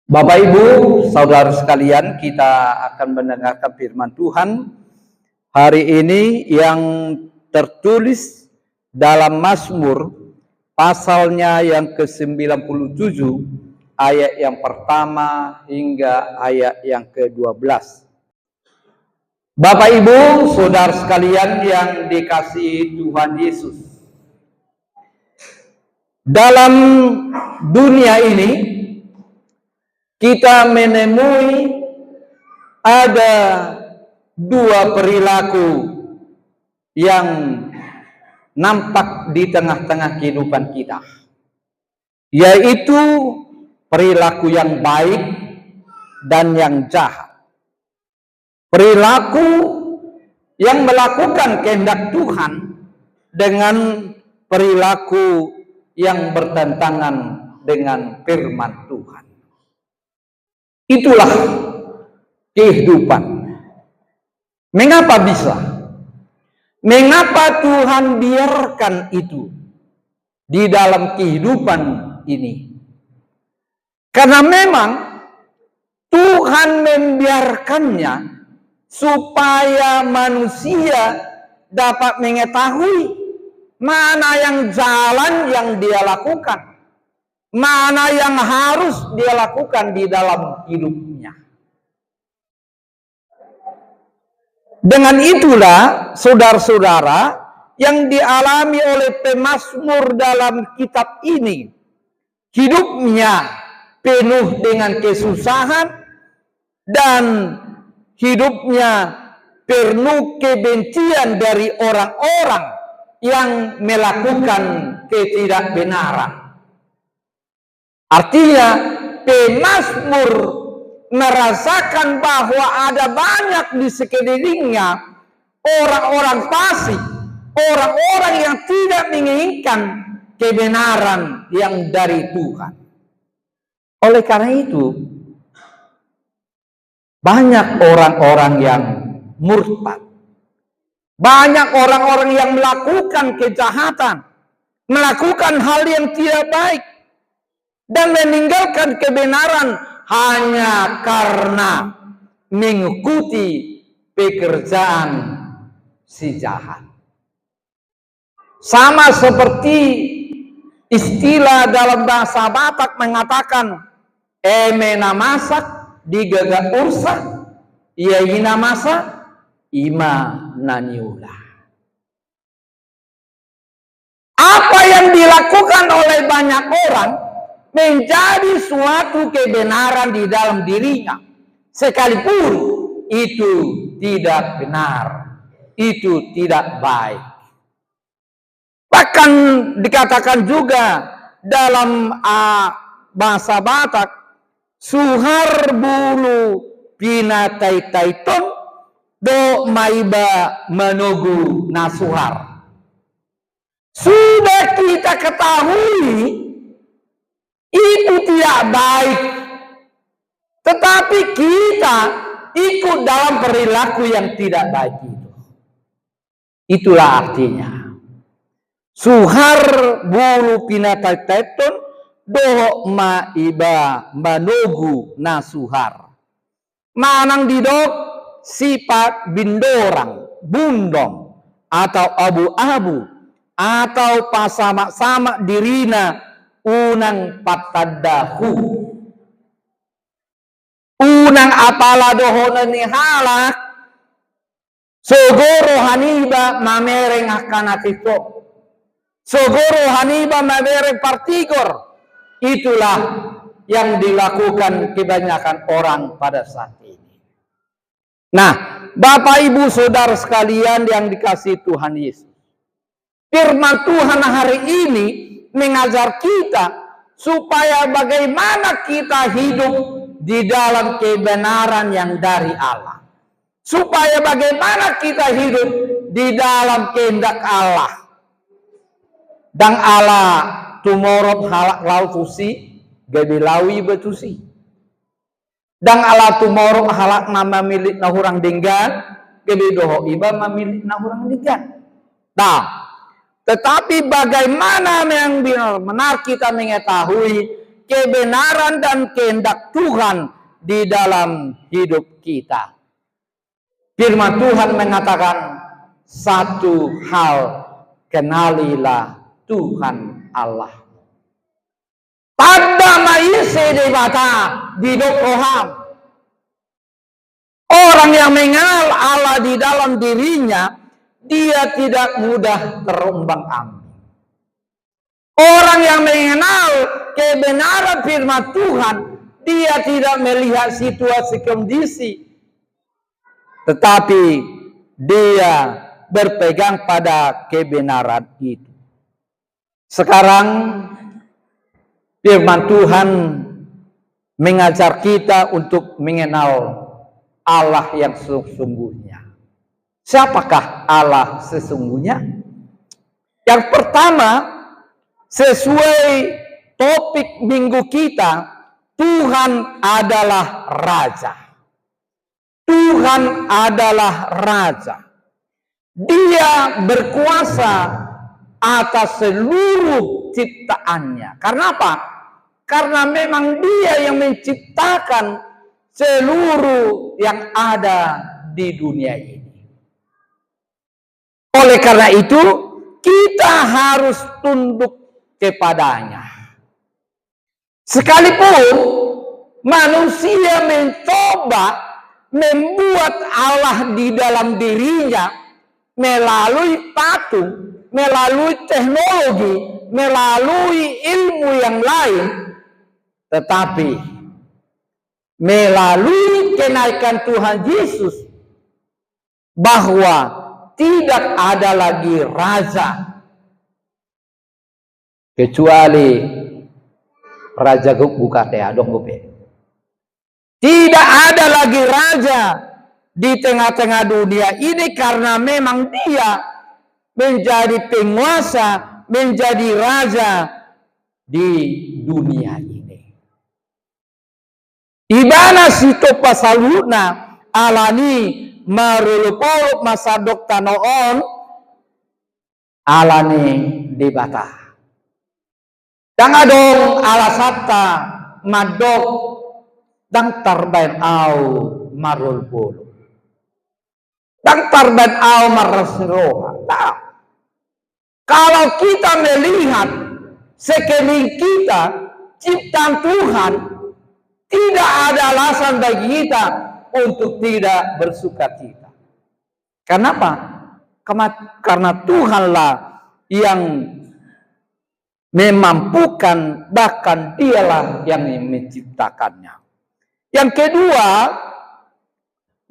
Bapak Ibu, saudara sekalian, kita akan mendengarkan firman Tuhan hari ini yang tertulis dalam Mazmur pasalnya yang ke-97 ayat yang pertama hingga ayat yang ke-12. Bapak Ibu, saudara sekalian yang dikasihi Tuhan Yesus, dalam dunia ini kita menemui ada dua perilaku yang nampak di tengah-tengah kehidupan kita, yaitu perilaku yang baik dan yang jahat. Perilaku yang melakukan kehendak Tuhan dengan perilaku yang bertentangan dengan firman Tuhan. Itulah kehidupan. Mengapa bisa? Mengapa Tuhan biarkan itu di dalam kehidupan ini? Karena memang Tuhan membiarkannya supaya manusia dapat mengetahui mana yang jalan yang dia lakukan, mana yang harus dia lakukan di dalam hidupnya. Dengan itulah saudara-saudara yang dialami oleh pemazmur dalam kitab ini, hidupnya penuh dengan kesusahan dan hidupnya penuh kebencian dari orang-orang yang melakukan ketidakbenaran. Artinya pemazmur merasakan bahwa ada banyak di sekelilingnya orang-orang fasik, orang-orang yang tidak menginginkan kebenaran yang dari Tuhan. Oleh karena itu, banyak orang-orang yang murtad, banyak orang-orang yang melakukan kejahatan, melakukan hal yang tidak baik, dan meninggalkan kebenaran hanya karena mengikuti pekerjaan si jahat. Sama seperti istilah dalam bahasa Batak mengatakan, emena masak digagak ursa, iaina masa ima naniula. Apa yang dilakukan oleh banyak orang menjadi suatu kebenaran di dalam dirinya, sekalipun itu tidak benar, itu tidak baik. Bahkan dikatakan juga dalam bahasa Batak, suhar bulu pinatai taiton do maiba menogu nasuhar. Sudah kita ketahui itu tidak baik, tetapi kita ikut dalam perilaku yang tidak baik itu. Itulah artinya. Suhar bulu pinatai taiton do maiba manogu nasuhar. Manang didok sifat bindorang, bundong, atau abu-abu, atau pasama-sama dirina unang patadahu. Unang apala dohonan ni halak, sogoro haniba mamereng akanatito. Sogoro haniba mamereng partigor. Itulah yang dilakukan kebanyakan orang pada saat ini. Nah, Bapak Ibu Saudara sekalian yang dikasihi Tuhan Yesus, firman Tuhan hari ini mengajar kita supaya bagaimana kita hidup di dalam kebenaran yang dari Allah, supaya bagaimana kita hidup di dalam kehendak Allah. Dan Allah tumorot halak lautusi gabilawi betusi. Dan ala tumorot halak nama milik nahurang denggan gabidoho iba mamilik nahurang denggan. Nah, tetapi bagaimana yang benar kita mengetahui kebenaran dan kehendak Tuhan di dalam hidup kita. Firman Tuhan mengatakan satu hal, kenalilah Tuhan Allah. Pada maise di mata di dokoham. Orang yang mengenal Allah di dalam dirinya, dia tidak mudah terombang-ambing. Orang yang mengenal kebenaran firman Tuhan, dia tidak melihat situasi kondisi, tetapi dia berpegang pada kebenaran itu. Sekarang firman Tuhan mengajar kita untuk mengenal Allah yang sesungguhnya. Siapakah Allah sesungguhnya? Yang pertama, sesuai topik minggu kita, Tuhan adalah Raja. Tuhan adalah Raja. Dia berkuasa atas seluruh ciptaannya. Karena apa? Karena memang Dia yang menciptakan seluruh yang ada di dunia ini. Oleh karena itu, kita harus tunduk kepadanya. Sekalipun manusia mencoba membuat Allah di dalam dirinya melalui patung, melalui teknologi, melalui ilmu yang lain, tetapi melalui kenaikan Tuhan Yesus, bahwa tidak ada lagi raja kecuali Raja Bukatea dong Gope. Tidak ada lagi raja di tengah-tengah dunia ini, karena memang Dia menjadi penguasa, menjadi raja di dunia ini. Ibana sito pasaluna alani marulupoluk masadok tanoon alani dibata. Dangadong alasata madok dang tarbain au marulupoluk. Dang tarbain au marasiroha. Nah, kalau kita melihat sekeliling kita, ciptaan Tuhan, tidak ada alasan bagi kita untuk tidak bersukacita. Kenapa? Karena Tuhanlah yang memampukan, bahkan Dialah yang menciptakannya. Yang kedua,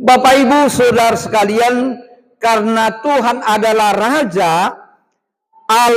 Bapak Ibu Saudara sekalian, karena Tuhan adalah Raja, Allah